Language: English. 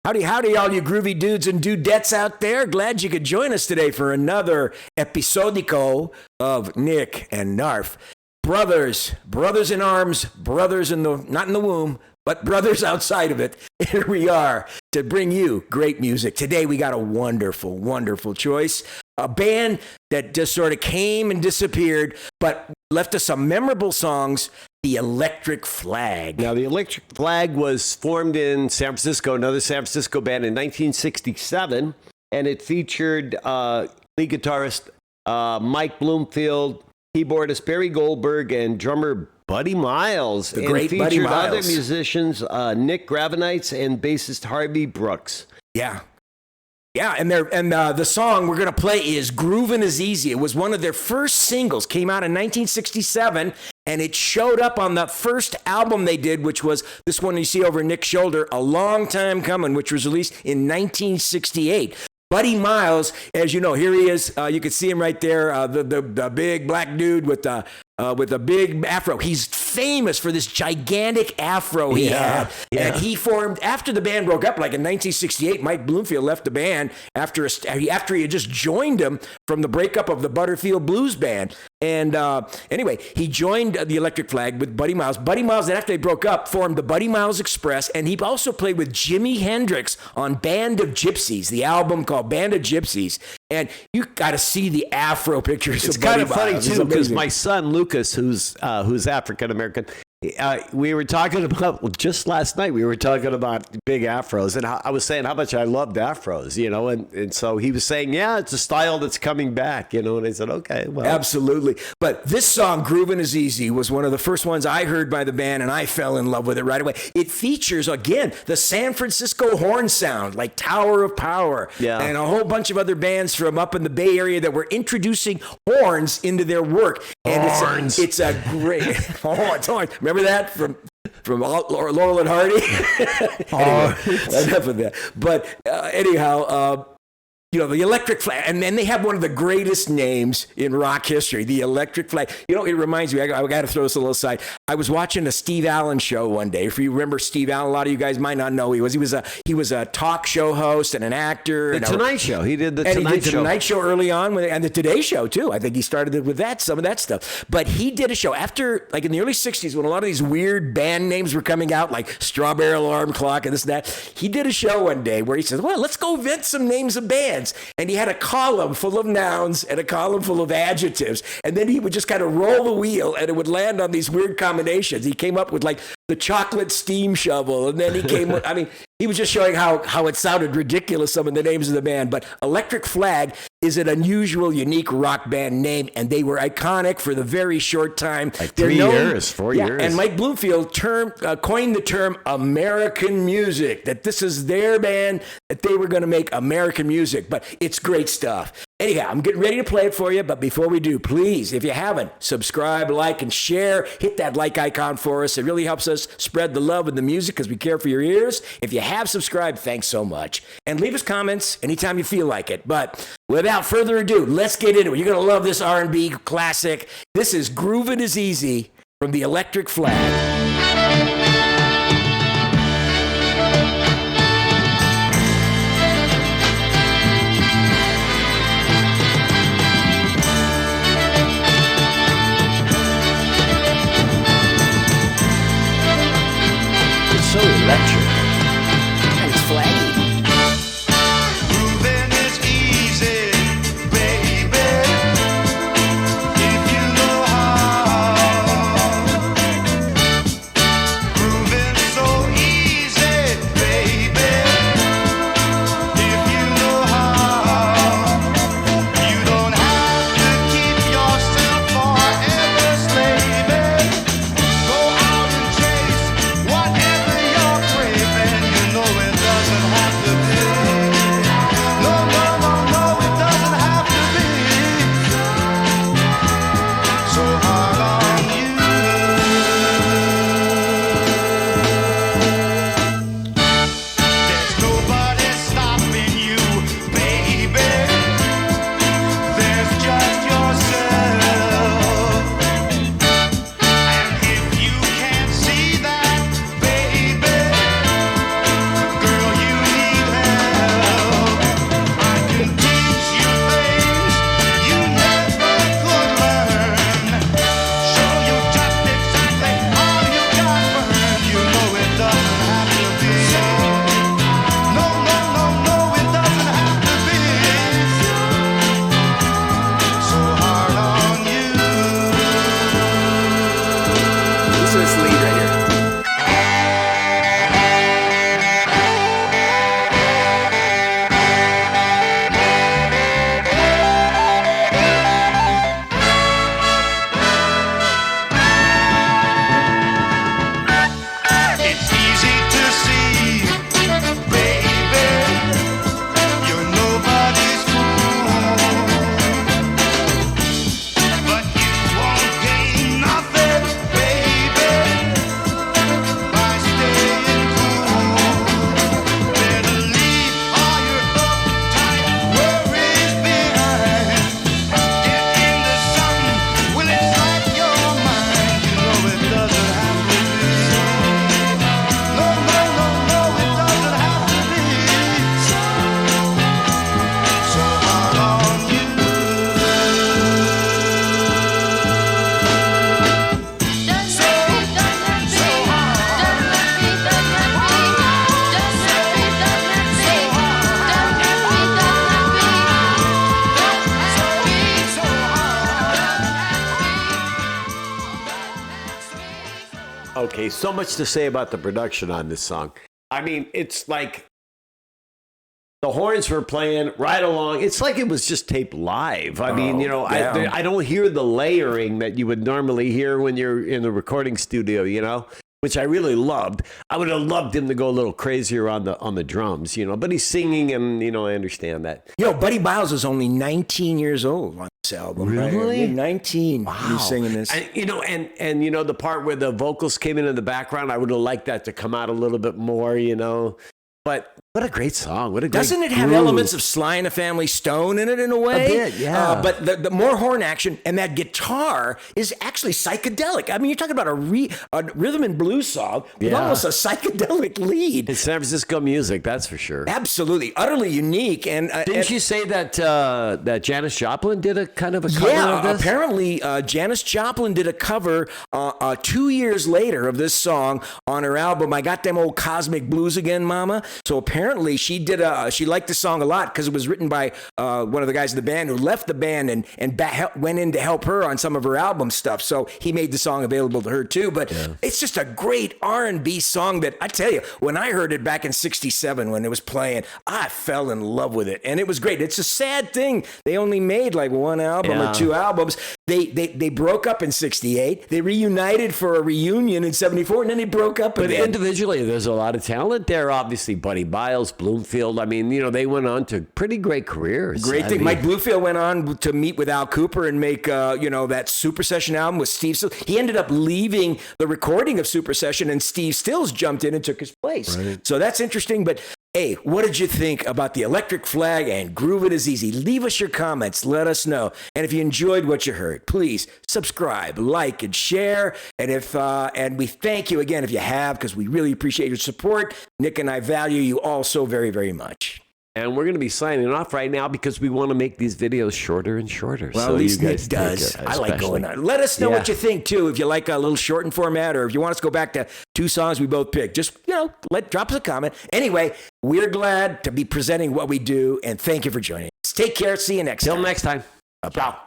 Howdy, all you groovy dudes and dudettes out there. Glad you could join us today for another episodico of Nick and Knarf. Brothers in arms, brothers not in the womb, but brothers outside of it. Here we are to bring you great music. Today we got a wonderful, wonderful choice. A band that just sort of came and disappeared, but left us some memorable songs. The Electric Flag. Now, the Electric Flag was formed in San Francisco, another San Francisco band in 1967, and it featured lead guitarist Mike Bloomfield, keyboardist Barry Goldberg, and drummer Buddy Miles. The great Buddy Miles. Other musicians, Nick Gravenites and bassist Harvey Brooks. Yeah, and the song we're going to play is Groovin Is Easy. It was one of their first singles, came out in 1967, and it showed up on the first album they did, which was this one you see over Nick's shoulder, A Long Time Comin, which was released in 1968. Buddy Miles, as you know, here he is. You can see him right there, the big black dude with a big afro. He's famous for this gigantic afro he had. Yeah. And he formed, after the band broke up, like in 1968, Mike Bloomfield left the band after he had just joined him from the breakup of the Butterfield Blues Band. And anyway, he joined the Electric Flag with Buddy Miles. Buddy Miles, then after they broke up, formed the Buddy Miles Express, and he also played with Jimi Hendrix on Band of Gypsies, the album called Band of Gypsies. And you got to see the afro pictures. It's kind of funny too, because my son Lucas, who's African American, we were talking about just last night. We were talking about big afros, and I was saying how much I loved afros, and so he was saying, yeah, it's a style that's coming back, and I said, okay, well, absolutely. But this song, Groovin Is Easy, was one of the first ones I heard by the band, and I fell in love with it right away. It features again the San Francisco horn sound, like Tower of Power, and a whole bunch of other bands from up in the Bay Area that were introducing horns into their work. And it's a great horns. Remember that from Laurel and Hardy? Anyway, enough of that. But anyhow, the Electric Flag, and then they have one of the greatest names in rock history, the Electric Flag. It reminds me, I got to throw this a little aside. I was watching a Steve Allen show one day. If you remember Steve Allen, a lot of you guys might not know he was a talk show host and an actor. The Tonight Show. He did the Tonight Show early on, and the Today Show too. I think he started with some of that stuff. But he did a show after, like in the early 60s, when a lot of these weird band names were coming out, like Strawberry Alarm Clock and this and that. He did a show one day where he says, well, let's go invent some names of bands. And he had a column full of nouns and a column full of adjectives. And then he would just kind of roll the wheel and it would land on these weird combinations. He came up with like the chocolate steam shovel. And then he was just showing how it sounded ridiculous, some of the names of the band. But Electric Flag is an unusual, unique rock band name. And they were iconic for the very short time. Like 4 years. And Mike Bloomfield coined the term American music, that this is their band, that they were going to make American music. But it's great stuff. Anyhow, I'm getting ready to play it for you, but before we do, please, if you haven't, subscribe, like, and share. Hit that like icon for us. It really helps us spread the love and the music because we care for your ears. If you have subscribed, thanks so much. And leave us comments anytime you feel like it. But without further ado, let's get into it. You're going to love this R&B classic. This is Groovin Is Easy from the Electric Flag. So electric. And it's flaggy. Groovin is easy, baby, if you know how. Okay, so much to say about the production on this song. I mean, it's like the horns were playing right along. It's like it was just taped live. I mean, you know, I don't hear the layering that you would normally hear when you're in the recording studio, you know, which I really loved. I would have loved him to go a little crazier on the drums, you know, but he's singing and, you know, I understand that. Yo, Buddy Miles is only 19 years old on this album. Really? Right? 19. Wow. He's singing this. And, you know, and you know, the part where the vocals came in the background, I would have liked that to come out a little bit more, you know. But what a great song. What a great Doesn't it have groove. elements of Sly and the Family Stone in it in a way? A bit, yeah. But the more horn action and that guitar is actually psychedelic. I mean, you're talking about a rhythm and blues song with almost a psychedelic lead. It's San Francisco music, that's for sure. Absolutely. Utterly unique. And Didn't you say that that Janis Joplin did a kind of a cover of this? Apparently Janis Joplin did a cover 2 years later of this song on her album, I Got Them Old Cosmic Blues Again, Mama. So apparently she liked the song a lot because it was written by one of the guys in the band who left the band and went in to help her on some of her album stuff. So he made the song available to her too. But it's just a great R&B song that I tell you, when I heard it back in '67 when it was playing, I fell in love with it. And it was great. It's a sad thing. They only made like one album or two albums. They broke up in '68. They reunited for a reunion in '74 and then they broke up again. But individually, there's a lot of talent there. Obviously, Buddy Miles, Bloomfield. I mean, you know, they went on to pretty great careers. Great thing. Mike Bloomfield went on to meet with Al Cooper and make, that Super Session album with Steve Stills. He ended up leaving the recording of Super Session and Steve Stills jumped in and took his place. Right. So that's interesting. But hey, what did you think about the Electric Flag and Groovin Is Easy? Leave us your comments. Let us know. And if you enjoyed what you heard, please subscribe, like, and share. And and we thank you again if you have, because we really appreciate your support. Nick and I value you all so very, very much. And we're going to be signing off right now because we want to make these videos shorter and shorter. Well, so at least you Nick guys does. I like going on. Let us know what you think, too, if you like a little shortened format or if you want us to go back to 2 songs we both picked. Just, drop us a comment. Anyway, we're glad to be presenting what we do, and thank you for joining us. Take care. See you next time. Till next time. Ciao.